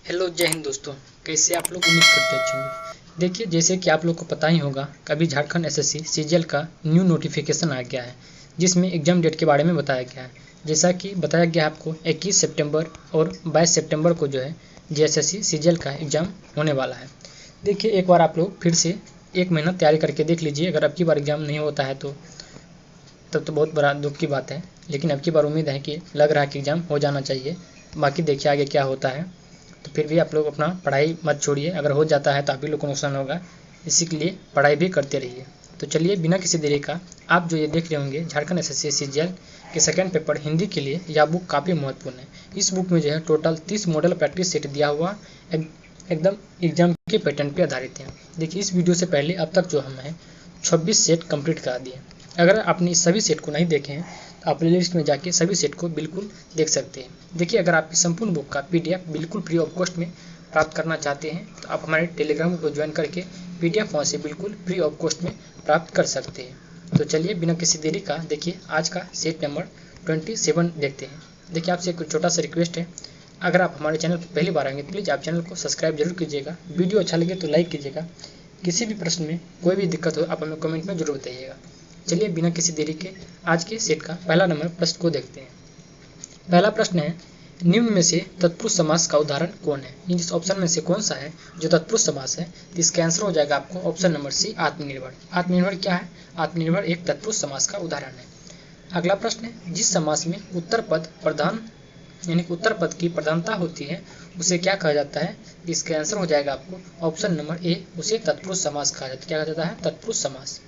Hello जय हिंद दोस्तों, कैसे आप लोग? उम्मीद करते अच्छे होंगे। देखिए, जैसे कि आप लोग को पता ही होगा, कभी झारखंड एसएससी सीजीएल का न्यू नोटिफिकेशन आ गया है, जिसमें एग्जाम डेट के बारे में बताया गया है। जैसा कि बताया गया आपको 21 सितंबर और 22 सितंबर को जो है जेएसएससी सीजीएल का एग्ज़ाम होने वाला है। देखिए, एक बार आप लोग फिर से 1 महीना तैयारी करके देख लीजिए। अगर अब की बार एग्ज़ाम नहीं होता है तो तब तो बहुत बड़ा दुख की बात है, लेकिन अब की बार उम्मीद है कि लग रहा है कि एग्ज़ाम हो जाना चाहिए। बाकी देखिए आगे क्या होता है। तो फिर भी आप लोग अपना पढ़ाई मत छोड़िए। अगर हो जाता है तो आप ही लोग को नुकसान होगा, इसी के लिए पढ़ाई भी करते रहिए। तो चलिए बिना किसी देरी का, आप जो ये देख रहे होंगे झारखंड एसएससी सीजीएल के सेकंड पेपर हिंदी के लिए, यह बुक काफ़ी महत्वपूर्ण है। इस बुक में जो है टोटल 30 मॉडल प्रैक्टिस सेट दिया हुआ एकदम एग्जाम के पैटर्न पे आधारित है। देखिए, इस वीडियो से पहले अब तक जो हम हैं 26 सेट कंप्लीट करा दिए। अगर आपने इस सभी सेट को नहीं देखे हैं तो आप प्लेलिस्ट में जाके सभी सेट को बिल्कुल देख सकते हैं। देखिए, अगर आप इस संपूर्ण बुक का पीडीएफ बिल्कुल फ्री ऑफ कॉस्ट में प्राप्त करना चाहते हैं तो आप हमारे टेलीग्राम को ज्वाइन करके पीडीएफ वहाँ से बिल्कुल फ्री ऑफ कॉस्ट में प्राप्त कर सकते हैं। तो चलिए बिना किसी देरी का देखिए आज का सेट नंबर 27 देखते हैं। देखिए, आपसे एक छोटा सा रिक्वेस्ट है, अगर आप हमारे चैनल पर पहली बार आएंगे तो प्लीज़ आप चैनल को सब्सक्राइब जरूर कीजिएगा। वीडियो अच्छा लगे तो लाइक कीजिएगा। किसी भी प्रश्न में कोई भी दिक्कत हो आप हमें कमेंट में जरूर बताइएगा। चलिए बिना किसी देरी के आज के सेट का पहला नंबर प्रश्न को देखते हैं। पहला प्रश्न है, निम्न में से तत्पुरुष समास का उदाहरण कौन है? इस ऑप्शन में से कौन सा है जो तत्पुरुष समास है? तो इसका आंसर हो जाएगा आपको ऑप्शन नंबर सी, आत्मनिर्भर। आत्मनिर्भर क्या है? आत्मनिर्भर एक तत्पुरुष समास का उदाहरण है। अगला प्रश्न है, जिस समास में उत्तर पद प्रधान यानी कि उत्तर पद की प्रधानता होती है उसे क्या कहा जाता है? इसका आंसर हो जाएगा आपको ऑप्शन नंबर ए, उसे तत्पुरुष समास कहा जाता है। क्या कहा जाता है? तत्पुरुष समास।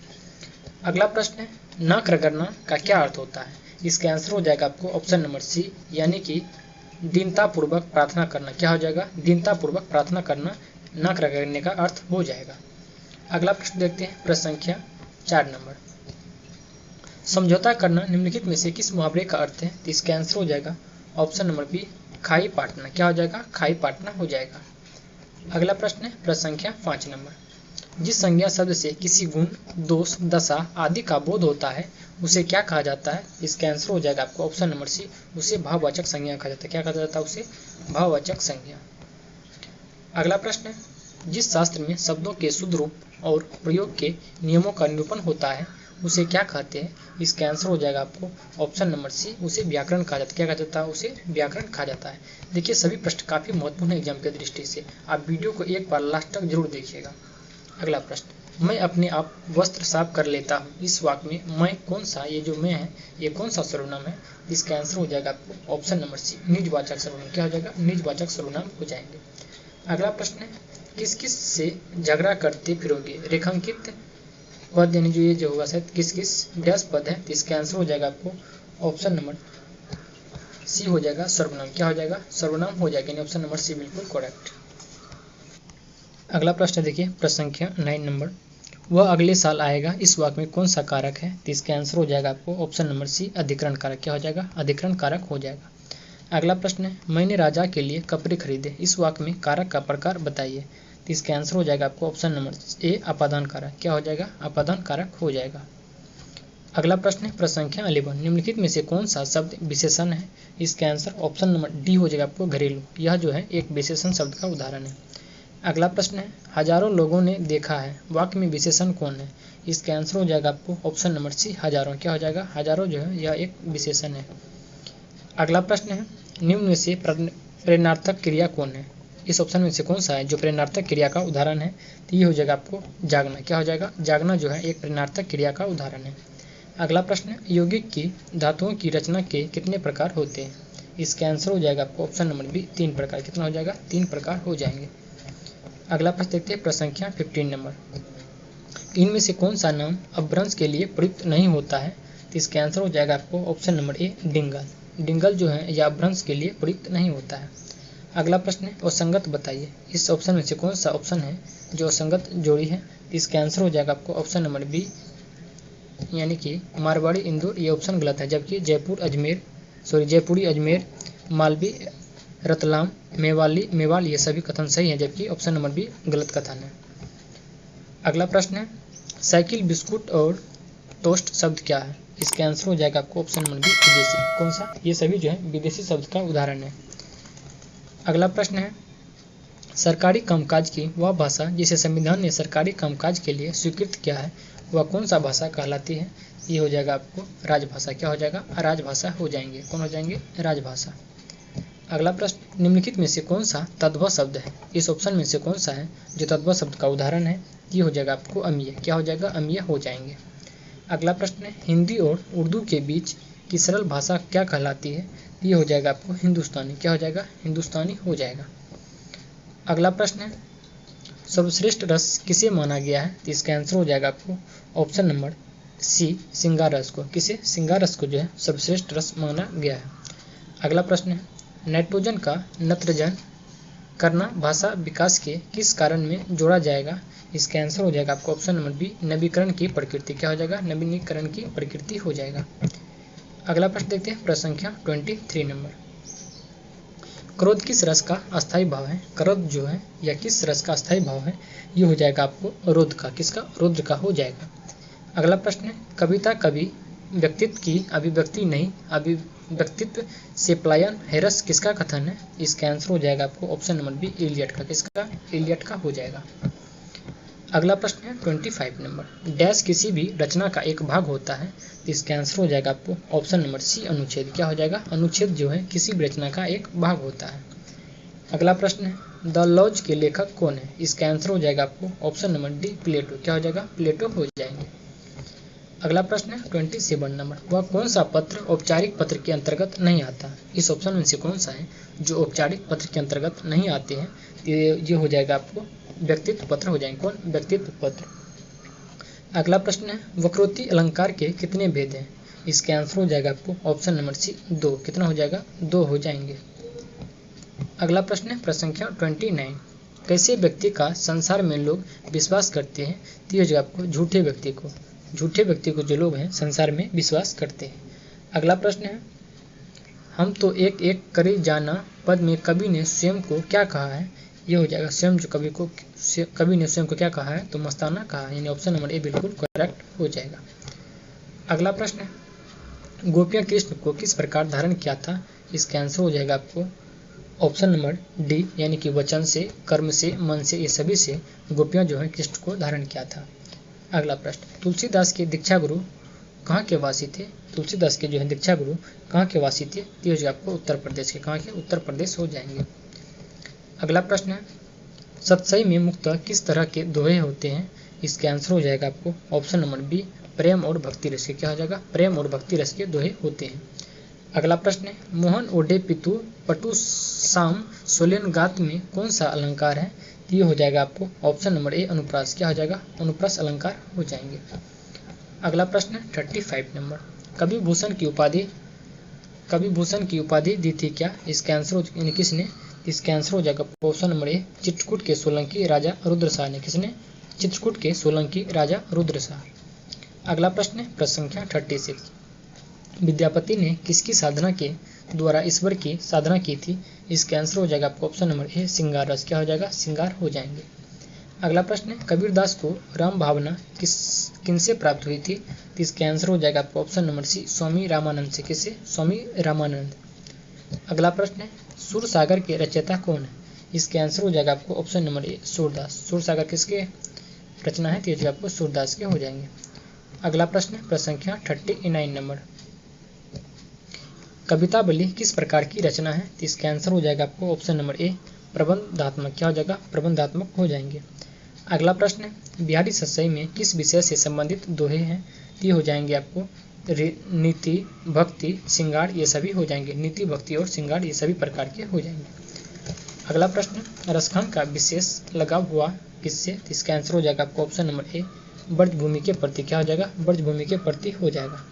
अगला प्रश्न है, नाक रगड़ना का क्या अर्थ होता है? इसका आंसर हो जाएगा आपको ऑप्शन नंबर सी, यानी कि दीनतापूर्वक प्रार्थना करना। क्या हो जाएगा? दीनतापूर्वक प्रार्थना करना नाक रगड़ने का अर्थ हो जाएगा। अगला प्रश्न देखते हैं, प्रश्न संख्या 4 नंबर। समझौता करना निम्नलिखित में से किस मुहावरे का अर्थ है? तो इसका आंसर हो जाएगा ऑप्शन नंबर बी, खाई पाटना। क्या हो जाएगा? खाई पाटना हो जाएगा। अगला प्रश्न है प्रश्न संख्या 5 नंबर। जिस संज्ञा शब्द से किसी गुण, दोष, दशा आदि का बोध होता है उसे क्या कहा जाता है? इसका आंसर हो जाएगा आपको ऑप्शन नंबर सी, उसे भाववाचक संज्ञा कहा जाता है। क्या कहा जाता है? उसे भाववाचक संज्ञा। अगला प्रश्न है, जिस शास्त्र में शब्दों के शुद्ध रूप और प्रयोग के नियमों का निरूपण होता है उसे क्या कहते हैं? इसका आंसर हो जाएगा आपको ऑप्शन नंबर सी, उसे व्याकरण कहा जाता है। क्या कहा जाता है? उसे व्याकरण कहा जाता है। देखिए, सभी प्रश्न काफी महत्वपूर्ण है एग्जाम की दृष्टि से। आप वीडियो को एक बार लास्ट तक जरूर देखिएगा। अगला प्रश्न, मैं अपने आप वस्त्र साफ कर लेता हूँ। इस वाक्य में मैं कौन सा, ये जो मैं है ये कौन सा सर्वनाम है? इसका आंसर हो जाएगा आपको ऑप्शन नंबर सी, निजवाचक सर्वनाम। क्या हो जाएगा? निजवाचक सर्वनाम हो जाएंगे। अगला प्रश्न है, किस किस से झगड़ा करते फिरोगे? रेखांकित पद यानी जो ये जो होगा शायद किस किस डैश पद है, तो इसका आंसर हो जाएगा आपको ऑप्शन नंबर सी हो जाएगा सर्वनाम। क्या हो जाएगा? सर्वनाम हो जाएगा, ऑप्शन नंबर सी बिल्कुल करेक्ट। अगला प्रश्न देखिए, प्रश्न संख्या 9 नंबर। वह अगले साल आएगा, इस वाक्य में कौन सा कारक है? तो इसका आंसर हो जाएगा आपको ऑप्शन नंबर सी, अधिकरण कारक। क्या हो जाएगा? अधिकरण कारक हो जाएगा। अगला प्रश्न है, मैंने राजा के लिए कपड़े खरीदे। इस वाक्य में कारक का प्रकार बताइए। तो इसका आंसर हो जाएगा आपको ऑप्शन नंबर ए, अपादान कारक। क्या हो जाएगा? अपादान कारक हो जाएगा। अगला प्रश्न है प्रश्न संख्या 11। निम्नलिखित में से कौन सा शब्द विशेषण है? इसका आंसर ऑप्शन नंबर डी हो जाएगा आपको, घरेलू। यह जो है एक विशेषण शब्द का उदाहरण है। अगला प्रश्न है, हजारों लोगों ने देखा है। वाक्य में विशेषण कौन है? इसका आंसर हो जाएगा आपको ऑप्शन नंबर सी, हजारों। क्या हो जाएगा? हजारों जो है यह एक विशेषण है। अगला प्रश्न है, निम्न में से प्रेरणार्थक क्रिया कौन है? इस ऑप्शन में से कौन सा है जो प्रेरणार्थक क्रिया का उदाहरण है? तो ये हो जाएगा आपको जागना। क्या हो जाएगा? जागना जो है एक प्रेरणार्थक क्रिया का उदाहरण है। अगला प्रश्न है, यौगिक की धातुओं की रचना के कितने प्रकार होते हैं? इसका आंसर हो जाएगा आपको ऑप्शन नंबर बी, 3 प्रकार। कितना हो जाएगा? 3 प्रकार हो जाएंगे। अगला प्रश्न देखते हैं प्रश्न संख्या 15 नंबर। इनमें से कौन सा नाम अपभ्रंश के लिए प्रयुक्त नहीं होता है? तो इसका आंसर हो जाएगा आपको option number A, Dingal. Dingal जो है यह अपभ्रंश के लिए प्रयुक्त नहीं होता है। अगला प्रश्न है, असंगत बताइए। इस ऑप्शन में से कौन सा ऑप्शन है जो असंगत जोड़ी है? तो इसका आंसर हो जाएगा आपको ऑप्शन नंबर बी, यानी कि मारवाड़ी इंदौर। ये ऑप्शन गलत है, जबकि जयपुरी अजमेर, मालवी रतलाम, मेवाल ये सभी कथन सही है, जबकि ऑप्शन नंबर बी गलत कथन है। अगला प्रश्न है, साइकिल, बिस्कुट और टोस्ट शब्द क्या है? इसका आंसर हो जाएगा आपको ऑप्शन नंबर बी, विदेशी। कौन सा? ये सभी जो है विदेशी शब्द का उदाहरण है। अगला प्रश्न है, सरकारी कामकाज की वह भाषा जिसे संविधान ने सरकारी कामकाज के लिए स्वीकृत किया है वह कौन सा भाषा कहलाती है? ये हो जाएगा आपको राजभाषा। क्या हो जाएगा? राजभाषा हो जाएंगे। कौन हो जाएंगे? राजभाषा। अगला प्रश्न, निम्नलिखित में से कौन सा तद्भव शब्द है? इस ऑप्शन में से कौन सा है जो तद्भव शब्द का उदाहरण है? ये हो जाएगा आपको अमीय। क्या हो जाएगा? अमीय हो जाएंगे। अगला प्रश्न है, हिंदी और उर्दू के बीच की सरल भाषा क्या कहलाती है? ये हो जाएगा आपको हिंदुस्तानी। क्या हो जाएगा? हिंदुस्तानी हो जाएगा। अगला प्रश्न है, सर्वश्रेष्ठ रस किसे माना गया है? तो इसका आंसर हो जाएगा आपको ऑप्शन नंबर सी, श्रृंगार रस को। किसे? श्रृंगार रस को जो है सर्वश्रेष्ठ रस माना गया है। अगला प्रश्न है, नाइट्रोजन का नत्रजन करना भाषा विकास के किस कारण में जोड़ा जाएगा? इसका आंसर हो जाएगा आपको ऑप्शन नंबर बी, नवीकरण की प्रकृति। क्या हो जाएगा? नवीनीकरण की प्रकृति हो जाएगा। अगला प्रश्न देखते हैं, प्रश्न संख्या 23 नंबर। क्रोध किस रस का अस्थायी भाव है? क्रोध जो है या किस रस का अस्थायी भाव है? ये हो जाएगा आपको रोध का। किसका? रोध का हो जाएगा। अगला प्रश्न है, कविता कवि व्यक्तित्व की अभिव्यक्ति नहीं अभिव्यक्तित्व से पलायन है रस किसका कथन है? इसका आंसर हो जाएगा आपको ऑप्शन नंबर बी, इलियट का। किसका? इलियट का हो जाएगा। अगला प्रश्न है 25 नंबर, डैश किसी भी रचना का एक भाग होता है? तो इसका आंसर हो जाएगा आपको ऑप्शन नंबर सी, अनुच्छेद। क्या हो जाएगा? अनुच्छेद जो है किसी भी रचना का एक भाग होता है। अगला प्रश्न है, द लॉज के लेखक कौन है? इसका आंसर हो जाएगा आपको ऑप्शन नंबर डी, प्लेटो। क्या हो जाएगा? प्लेटो हो जाएंगे। अगला प्रश्न है 27 नंबर, वह कौन सा पत्र औपचारिक पत्र के अंतर्गत नहीं आता? इस ऑप्शन में से कौन सा है जो औपचारिक पत्र के अंतर्गत नहीं आते हैं? ये हो जाएगा आपको व्यक्तित्व पत्र हो जाएंगे। कौन? व्यक्तित्व पत्र। अगला प्रश्न है, वक्रोक्ति अलंकार के कितने भेद हैं? इसका आंसर हो जाएगा आपको ऑप्शन नंबर सी, 2। कितना हो जाएगा? 2 हो जाएंगे। अगला प्रश्न है प्रश्न संख्या 29, कैसे व्यक्ति का संसार में लोग विश्वास करते हैं? तो ये आपको झूठे व्यक्ति को। झूठे व्यक्ति को जो लोग हैं संसार में विश्वास करते हैं। अगला प्रश्न है, हम तो एक एक करे जाना पद में कवि ने स्वयं को क्या कहा है? ये हो जाएगा स्वयं जो कवि ने स्वयं को क्या कहा है? तो मस्ताना कहा है। यानी ऑप्शन नंबर ए बिल्कुल करेक्ट हो जाएगा। अगला प्रश्न है, गोपियां कृष्ण को किस प्रकार धारण किया था? इसका आंसर हो जाएगा आपको ऑप्शन नंबर डी, यानी कि वचन से, कर्म से, मन से, ये सभी से गोपियां जो है कृष्ण को धारण किया था। अगला प्रश्न, तुलसीदास के दीक्षा गुरु कहाँ के वासी थे? तुलसीदास के जो है दीक्षा गुरु कहाँ के वासी थे? ये जो आपको उत्तर प्रदेश के। कहाँ के? उत्तर प्रदेश हो जाएंगे। अगला प्रश्न है, सतसई में मुख्यतः किस तरह के दोहे होते हैं? इसका आंसर हो जाएगा आपको ऑप्शन नंबर बी, प्रेम और भक्ति रस के। क्या हो जाएगा? प्रेम और भक्ति रस के दोहे होते हैं। अगला प्रश्न है, मोहन ओडे पितु पटु साम सोलेन गात में कौन सा अलंकार है? ये हो जाएगा आपको ऑप्शन नंबर ए, अनुप्रास। क्या हो जाएगा? अनुप्रास अलंकार हो जाएंगे। अगला प्रश्न है 35 नंबर, कवि भूषण की उपाधि दी थी क्या? इसका आंसर किसने? इसका आंसर हो जाएगा ऑप्शन नंबर ए, चित्रकूट के सोलंकी राजा रुद्रशाह ने। किसने? चित्रकूट के सोलंकी राजा रुद्रशाह। अगला प्रश्न है प्रश्न संख्या 36, विद्यापति ने किसकी साधना के द्वारा ईश्वर की साधना की थी? इसका आंसर हो जाएगा आपको ऑप्शन नंबर ए, श्रृंगार रस। क्या हो जाएगा? श्रृंगार हो जाएंगे। अगला प्रश्न है, कबीरदास को राम भावना किनसे प्राप्त हुई थी? तो इसका आंसर हो जाएगा आपको option number C, Swami Ramanand से। किससे? स्वामी रामानंद। अगला प्रश्न है, सूर सागर के रचयिता कौन है? इसका आंसर हो जाएगा आपको ऑप्शन नंबर ए, सूरदास। सूर सागर किसके रचना है? तो आपको सूरदास के हो जाएंगे। अगला प्रश्न है प्रश्न संख्या 39 नंबर, कवितावली किस प्रकार की रचना है? तो इसका आंसर हो जाएगा आपको ऑप्शन नंबर ए, प्रबंधात्मक। क्या हो जाएगा? प्रबंधात्मक हो जाएंगे। अगला प्रश्न है, बिहारी सतसई में किस विषय से संबंधित दोहे हैं? ये हो जाएंगे आपको नीति, भक्ति, श्रृंगार, ये सभी हो जाएंगे। नीति, भक्ति और श्रृंगार ये सभी प्रकार के हो जाएंगे। अगला प्रश्न, रसखान का विशेष लगाव हुआ किससे? तो इसका आंसर हो जाएगा आपको ऑप्शन नंबर ए, ब्रजभूमि के प्रति। क्या हो जाएगा? ब्रजभूमि के प्रति हो जाएगा।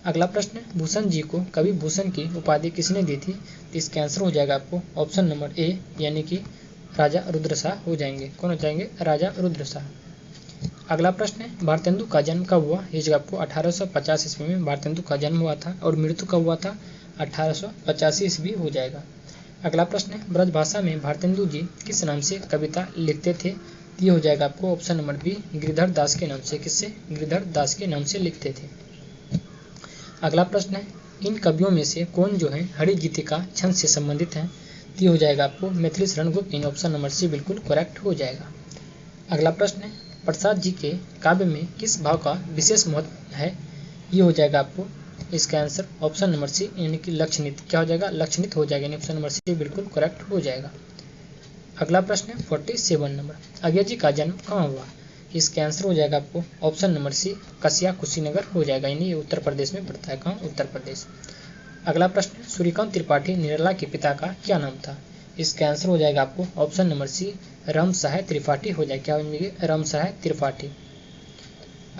अगला प्रश्न, भूषण जी को कवि भूषण की उपाधि किसने दी थी? तो इसका आंसर हो जाएगा आपको ऑप्शन नंबर ए, यानी कि राजा रुद्रशाह हो जाएंगे। कौन हो जाएंगे? राजा रुद्रशाह। अगला प्रश्न है, भारतेंदु का जन्म कब हुआ? ये जगह आपको 1850 ईस्वी में भारतेंदु का जन्म हुआ था और मृत्यु कब हुआ था? 1885 ईस्वी हो जाएगा। अगला प्रश्न है, ब्रजभाषा में भारतेंदु जी किस नाम से कविता लिखते थे? ये हो जाएगा आपको ऑप्शन नंबर बी, गिरिधर दास के नाम से। किससे? गिरिधर दास के नाम से लिखते थे। अगला प्रश्न है, इन कवियों में से कौन जो है हरि गीतिका छंद से संबंधित है? ये हो जाएगा आपको मैथिली शरण गुप्त, इन ऑप्शन नंबर सी बिल्कुल करेक्ट हो जाएगा। अगला प्रश्न है प्रसाद जी के काव्य में किस भाव का विशेष महत्व है? ये हो जाएगा आपको इसका आंसर ऑप्शन नंबर सी यानी कि लक्षणित। क्या हो जाएगा? लक्षणित हो जाएगा, यानी ऑप्शन नंबर सी बिल्कुल करेक्ट हो जाएगा। अगला प्रश्न है 47 नंबर, अज्ञा जी का जन्म कहाँ हुआ? इसका आंसर हो जाएगा आपको ऑप्शन नंबर सी कसिया कुशीनगर हो जाएगा, यानी ये उत्तर प्रदेश में पड़ता है। कहाँ? उत्तर प्रदेश। अगला प्रश्न है सूर्यकांत त्रिपाठी निराला के पिता का क्या नाम था? इसका आंसर हो जाएगा आपको option number C Ramsahay Tripathi हो जाएगा। क्या हो जाएगा? रामसहाय त्रिपाठी।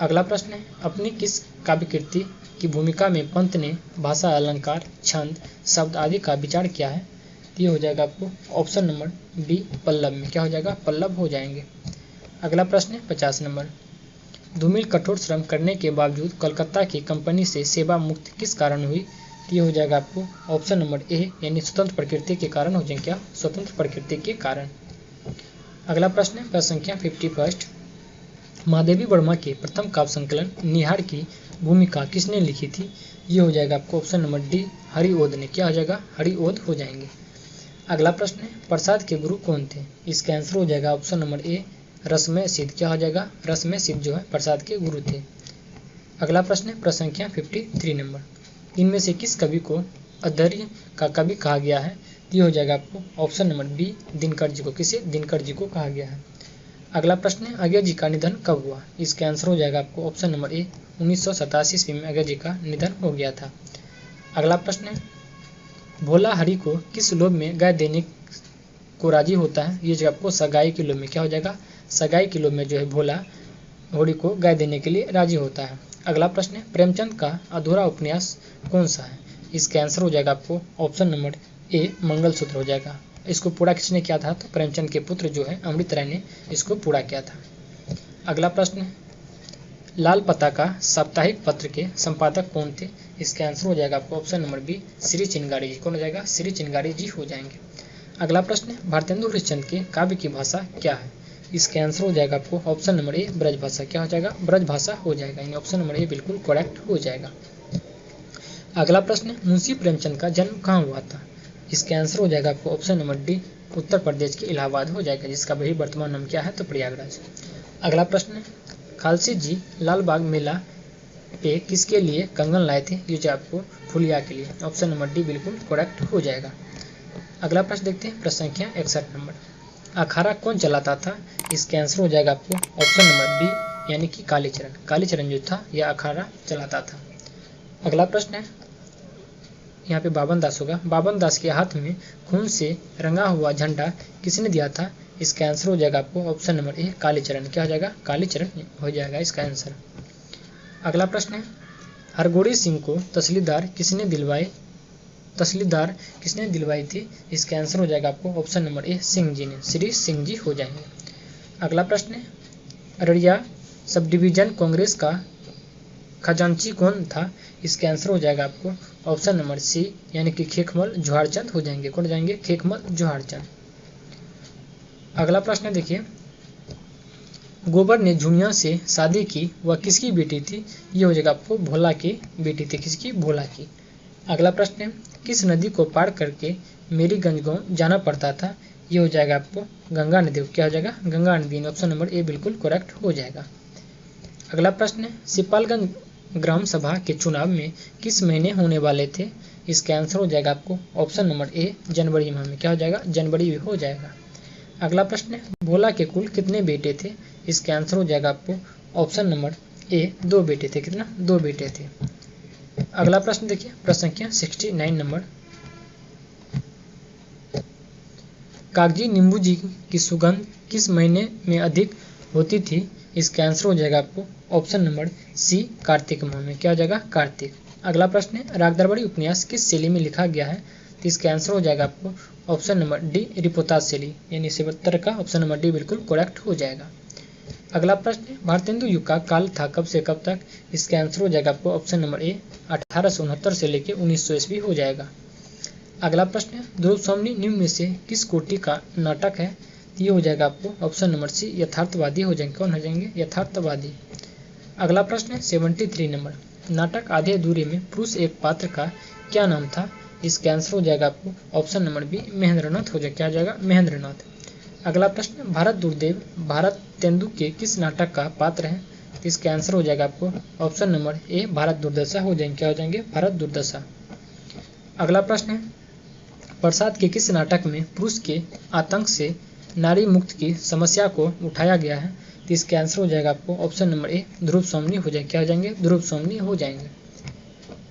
अगला प्रश्न है अपनी किस काव्य कृति की भूमिका में पंत ने भाषा, अलंकार, छंद, शब्द आदि का विचार किया है? ये हो जाएगा आपको ऑप्शन नंबर डी पल्लव में। क्या हो जाएगा? पल्लव हो जाएंगे। अगला प्रश्न है 50 नंबर, धूमिल कठोर श्रम करने के बावजूद कलकत्ता की कंपनी से सेवा मुक्त किस कारण हुई? ये हो जाएगा आपको ऑप्शन नंबर ए यानी स्वतंत्र प्रकृति के कारण हो जाएंगे। क्या? स्वतंत्र प्रकृति के कारण। अगला प्रश्न है प्रश्न संख्या 51, महादेवी वर्मा के प्रथम काव्य संकलन निहार की भूमिका किसने लिखी थी? ये हो जाएगा आपको ऑप्शन नंबर डी हरिओद ने। क्या हो जाएगा? हरिओद हो जाएंगे। अगला प्रश्न है प्रसाद के गुरु कौन थे? इसका आंसर हो जाएगा ऑप्शन नंबर ए रसमय सिद्ध। क्या हो जाएगा? रसमय सिद्ध जो है प्रसाद के गुरु थे। अगला प्रश्न है प्रश्न संख्या 53 नंबर, इनमें से किस कवि को अधर्य का कवि कहा गया है? ये हो जाएगा आपको option number B Dinkar ji को। किसे? दिनकर जी को कहा गया है। अगला प्रश्न है अज्ञा जी का निधन कब हुआ? इसका आंसर हो जाएगा आपको ऑप्शन नंबर ए 1987 ईस्वी में अज्ञा जी का निधन हो गया था। अगला प्रश्न है भोला हरि को किस लोभ में गाय देने को राजी होता है? ये जो आपको सगाई के लोभ में। क्या हो जाएगा? सगाई के लोभ में जो है भोला होरी को गाय देने के लिए राजी होता है। अगला प्रश्न है प्रेमचंद का अधूरा उपन्यास कौन सा है? इसका आंसर हो जाएगा आपको ऑप्शन नंबर ए मंगलसूत्र हो जाएगा। इसको पूरा किसने किया था? तो प्रेमचंद के पुत्र जो है अमृत राय ने इसको पूरा किया था। अगला प्रश्न है लाल पताका साप्ताहिक पत्र के संपादक कौन थे? इसका आंसर हो जाएगा आपको ऑप्शन नंबर बी श्री चिनगारी जी। कौन हो जाएगा? श्री चिनगारी जी हो जाएंगे। अगला प्रश्न है भारतेंदु हरिश्चंद्र के काव्य की भाषा क्या है? इसका आंसर हो जाएगा आपको ऑप्शन नंबर ए ब्रज भाषा। क्या हो जाएगा? ब्रज भाषा हो जाएगा, यानी ऑप्शन नंबर ए बिल्कुल करेक्ट हो जाएगा। अगला प्रश्न है मुंशी प्रेमचंद का जन्म कहाँ हुआ था? इसका आंसर हो जाएगा आपको option number D Uttar Pradesh के इलाहाबाद हो जाएगा, जिसका वही वर्तमान नाम क्या है? तो प्रयागराज। अगला प्रश्न है खालसी जी लाल बाग मेला पे किसके लिए कंगन लाए थे? ये जो आपको फुलिया के लिए। ऑप्शन नंबर डी बिल्कुल करेक्ट हो जाएगा। अगला प्रश्न देखते हैं प्रश्न संख्या 61 नंबर, अखाड़ा कौन चलाता था? इसका आंसर हो जाएगा आपको ऑप्शन नंबर बी यानी कि कालीचरण। कालीचरण जो था यह अखाड़ा चलाता था। अगला प्रश्न है यहाँ पे बावन दास होगा, बावन दास के हाथ में खून से रंगा हुआ झंडा किसने दिया था? इसका आंसर हो जाएगा आपको ऑप्शन नंबर ए कालीचरण। क्या हो जाएगा? कालीचरण हो जाएगा इसका आंसर। अगला प्रश्न है हरगोड़ी सिंह को तहसीलदार किसने दिलवाई थी? इसका आंसर हो जाएगा आपको option number A Singh ji ने। श्री सिंह जी हो जाएंगे। अगला प्रश्न है अररिया सब डिवीजन कांग्रेस का खजांची कौन था? इसका आंसर हो जाएगा आपको ऑप्शन नंबर सी यानी कि खेकमल जोहारचंद हो जाएंगे। कौन हो जाएंगे? खेकमल जोहारचंद। अगला प्रश्न देखिए गोबर ने झुमिया से शादी की, वह किसकी बेटी थी? ये हो जाएगा आपको भोला की बेटी थी। किसकी? भोला की। अगला प्रश्न है किस नदी को पार करके मेरीगंज गाँव जाना पड़ता था? ये हो जाएगा आपको गंगा नदी। क्या हो जाएगा? गंगा नदी। ऑप्शन नंबर ए बिल्कुल करेक्ट हो जाएगा। अगला प्रश्न है सिपालगंज ग्राम सभा के चुनाव में किस महीने होने वाले थे? इसका आंसर हो जाएगा आपको ऑप्शन नंबर ए जनवरी माह में। क्या हो जाएगा? जनवरी हो जाएगा। अगला प्रश्न है भोला के कुल कितने बेटे थे? इसका आंसर हो जाएगा आपको ऑप्शन नंबर ए 2 बेटे थे। कितना? 2 बेटे थे। अगला प्रश्न देखिए प्रश्न संख्या 69 नंबर, कागजी नींबू जी की सुगंध किस महीने में अधिक होती थी? इसका आंसर हो जाएगा आपको ऑप्शन नंबर सी कार्तिक माह में। क्या हो जाएगा? कार्तिक। अगला प्रश्न है रागदरबारी उपन्यास किस शैली में लिखा गया है? तो इसका आंसर हो जाएगा आपको ऑप्शन नंबर डी रिपोताज शैली, यानी 77 का ऑप्शन नंबर डी बिल्कुल करेक्ट हो जाएगा। अगला प्रश्न है भारतेंदु युग का काल था कब से कब तक? इसका आंसर हो जाएगा आपको ऑप्शन नंबर ए 1869 से लेकर 1900 ईस्वी हो जाएगा। अगला प्रश्न है ध्रुव समनी निम्न में से किस कोटि का नाटक है? ये हो जाएगा आपको ऑप्शन नंबर सी यथार्थवादी हो जाएंगे। कौन हो जाएंगे? यथार्थवादी। अगला प्रश्न है 73 नंबर, नाटक आधे अधूरे में पुरुष एक पात्र का क्या नाम था? इसका आंसर हो जाएगा आपको ऑप्शन नंबर बी महेंद्रनाथ हो जाएगा। क्या हो जाएगा? महेंद्रनाथ। अगला प्रश्न, भारत दुर्देव भारत तेंदु के किस नाटक का पात्र है? इसका आंसर हो जाएगा आपको ऑप्शन नंबर ए भारत दुर्दशा हो जाएंगे। क्या हो जाएंगे? भारत दुर्दशा। अगला प्रश्न है, प्रसाद के किस नाटक में पुरुष के आतंक से नारी मुक्त की समस्या को उठाया गया है? तो इसका आंसर हो जाएगा आपको ऑप्शन नंबर ए ध्रुव स्वामिनी हो जाएंगे। क्या हो जाएंगे? ध्रुव स्वामिनी हो जाएंगे।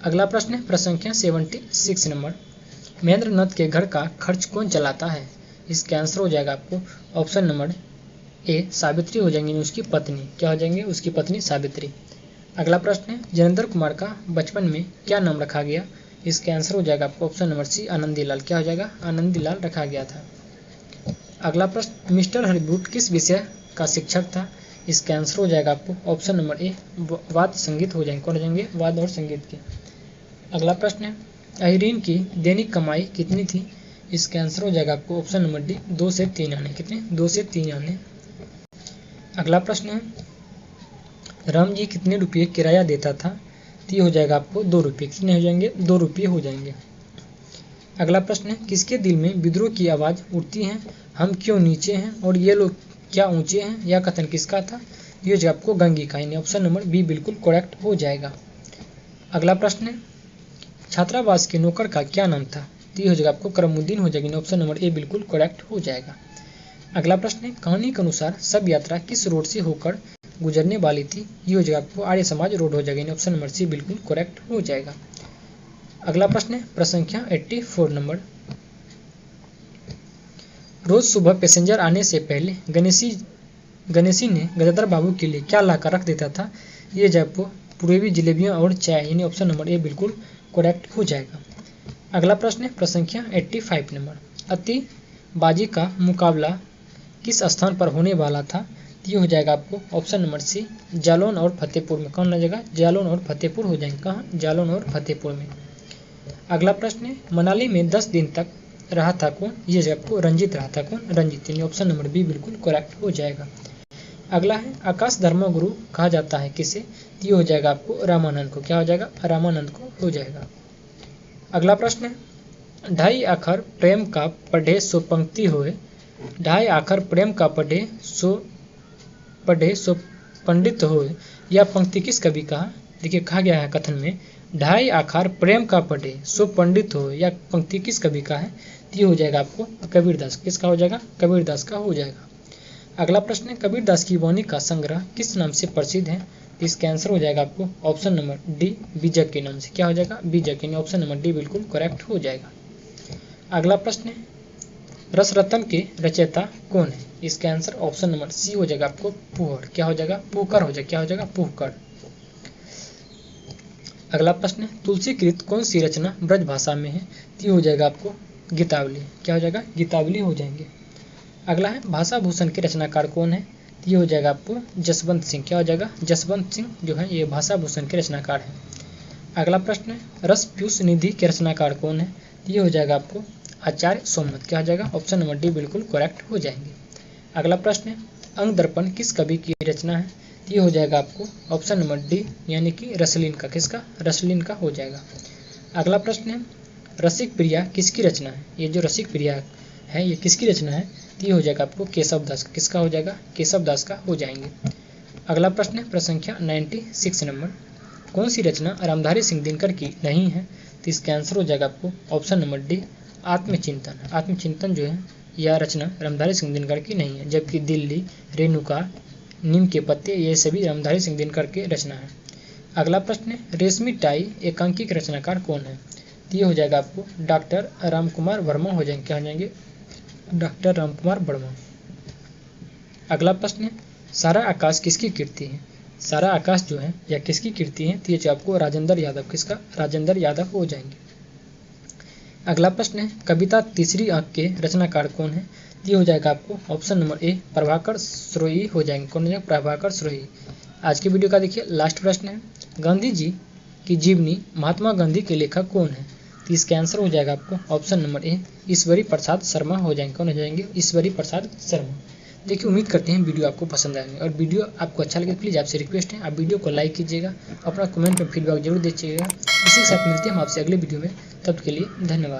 अगला प्रश्न है, प्रश्न संख्या 76 नंबर, महेंद्रनाथ के घर का खर्च कौन चलाता है? इसका आंसर हो जाएगा आपको ऑप्शन नंबर ए सावित्री हो जाएंगी, उसकी पत्नी। क्या हो जाएंगे? उसकी पत्नी सावित्री। अगला प्रश्न है, जितेंद्र कुमार का बचपन में क्या नाम रखा गया? इसका आंसर हो जाएगा आपको ऑप्शन नंबर सी आनंदीलाल। क्या हो जाएगा? आनंदीलाल रखा गया था। अगला प्रश्न, मिस्टर हरिबूट किस विषय का शिक्षक था? इसका आंसर हो जाएगा आपको ऑप्शन नंबर ए वाद्य संगीत हो जाएंगे। कौन हो जाएंगे? वाद्य और संगीत के। अगला प्रश्न है, आइरीन की दैनिक कमाई कितनी थी? इसका आंसर हो जाएगा आपको ऑप्शन नंबर डी 2 से 3 आने। कितने? 2 से 3 आने। अगला प्रश्न है, राम जी कितने रुपये किराया देता था? तो ये हो जाएगा आपको 2 रुपये। कितने हो जाएंगे? 2 रुपये हो जाएंगे। अगला प्रश्न है, किसके दिल में विद्रोह की आवाज़ उठती है? हम क्यों नीचे हैं और ये लोग क्या ऊंचे हैं? यह कथन किसका था? ये जो आपको गंगी का, यानी ऑप्शन नंबर बी बिल्कुल करेक्ट हो जाएगा। अगला प्रश्न है, छात्रावास के नौकर का क्या नाम था? तो ये हो जाएगा आपको करमुद्दीन हो जाएगी, ऑप्शन नंबर ए बिल्कुल करेक्ट हो जाएगा। अगला प्रश्न है, कहानी के अनुसार सब यात्रा किस रोड से होकर गुजरने वाली थी? ये हो जाएगा आपको आर्य समाज रोड हो जाएगा, ऑप्शन नंबर सी बिल्कुल करेक्ट हो जाएगा। अगला प्रश्न है, प्रश्न संख्या 84 नंबर, रोज सुबह पैसेंजर आने से पहले गणेशी ने गजदर बाबू के लिए क्या लाकर रख देता था? ये जो आपको पूर्वी जलेबियाँ और चाय, यानी ऑप्शन नंबर ए बिल्कुल करेक्ट हो जाएगा। अगला प्रश्न है, प्रश्न संख्या 85 नंबर, अतिबाजी का मुकाबला किस स्थान पर होने वाला था? ये हो जाएगा आपको ऑप्शन नंबर सी जालौन और फतेहपुर में। कौन लगेगा? जालौन और फतेहपुर हो जाएंगे। कहाँ? जालौन और फतेहपुर में। अगला प्रश्न है, मनाली में 10 दिन तक रहा था कौन? ये आपको रंजीत रहा था। कौन? रंजीत, यानी ऑप्शन नंबर बी बिल्कुल करेक्ट हो जाएगा। अगला है, आकाश धर्मगुरु कहा जाता है किसे? ये हो जाएगा आपको रामानंद को। क्या हो जाएगा? रामानंद को हो जाएगा। अगला प्रश्न है, ढाई आखर प्रेम का पढ़े सो पंक्ति होए, ढाई आखर प्रेम का पढ़े सो पंडित होए, यह पंक्ति किस कवि का? देखिए कहा गया है कथन में, ढाई आखर प्रेम का पढ़े सो पंडित होए, यह पंक्ति किस कवि का है? ये हो जाएगा आपको कबीरदास। किसका हो जाएगा? कबीरदास का हो जाएगा। अगला प्रश्न है, कबीरदास की वाणी का संग्रह किस नाम से प्रसिद्ध है? इसका आंसर हो जाएगा आपको ऑप्शन नंबर डी बीजक के नाम से। क्या हो जाएगा? बीजक, यानी ऑप्शन नंबर डी बिल्कुल करेक्ट हो जाएगा। अगला प्रश्न है, रसरत्न के रचयिता कौन है? इसका आंसर ऑप्शन नंबर सी हो जाएगा आपको पुहर। क्या हो जाएगा? पुहकर हो जाएगा। क्या हो जाएगा? पुहकर। अगला प्रश्न है, तुलसीकृत कौन सी रचना ब्रज भाषा में है? तो ये हो जाएगा आपको गीतावली। क्या हो जाएगा? गीतावली हो जाएंगे। अगला है, भाषा भूषण के रचनाकार कौन है? तो ये हो जाएगा आपको जसवंत सिंह। क्या हो जाएगा? जसवंत सिंह जो है ये भाषा भूषण के रचनाकार हैं। अगला प्रश्न है, रस पीयूष निधि के रचनाकार कौन है? तो ये हो जाएगा आपको आचार्य सोमनाथ। क्या हो जाएगा? ऑप्शन नंबर डी बिल्कुल करेक्ट हो जाएंगे। अगला प्रश्न है, अंग दर्पण किस कवि की रचना है? तो ये हो जाएगा आपको ऑप्शन नंबर डी, यानी कि रसलीन का। किसका? रसलीन का हो जाएगा। अगला प्रश्न है, रसिक प्रिया किसकी रचना है? ये जो रसिक प्रिया है ये किसकी रचना है? तो ये हो जाएगा आपको केशव दास का। किसका हो जाएगा? केशव दास का हो जाएंगे। अगला प्रश्न है, प्रश्न संख्या 96 नंबर, कौन सी रचना रामधारी सिंह दिनकर की नहीं है? तो इसका आंसर हो जाएगा आपको ऑप्शन नंबर डी आत्मचिंतन। आत्मचिंतन जो है यह रचना रामधारी सिंह दिनकर की नहीं है, जबकि दिल्ली, रेणुका, नीम के पत्ते ये सभी रामधारी सिंह दिनकर के रचना है। अगला प्रश्न है, रेशमी टाई एकांकी के रचनाकार कौन है? तो ये हो जाएगा आपको डॉक्टर रामकुमार वर्मा हो जाएंगे। क्या हो जाएंगे? डॉक्टर रामकुमार वर्मा। अगला प्रश्न है, सारा आकाश किसकी कृति है? सारा आकाश जो है यह किसकी कृति है? तो ये जो आपको राजेंद्र यादव। किसका? राजेंद्र यादव हो जाएंगे। अगला प्रश्न है, कविता तीसरी आंख के रचनाकार कौन है? ये हो जाएगा आपको ऑप्शन नंबर ए प्रभाकर श्रोई हो जाएंगे। कौन हो जाएगा? प्रभाकर श्रोई। आज की वीडियो का देखिए लास्ट प्रश्न है, गांधी जी की जीवनी महात्मा गांधी के लेखक कौन है? तो इसका आंसर हो जाएगा आपको option number A Ishwari Prasad Sharma हो जाएंगे। कौन हो जाएंगे? ईश्वरी प्रसाद शर्मा। देखिए उम्मीद करते हैं वीडियो आपको पसंद आएंगे, और वीडियो आपको अच्छा लगे प्लीज़ आपसे रिक्वेस्ट है आप वीडियो को लाइक कीजिएगा, अपना कमेंट में फीडबैक जरूर दीजिएगा। इसी के साथ मिलते हैं हम आपसे अगले वीडियो में। तब के लिए धन्यवाद।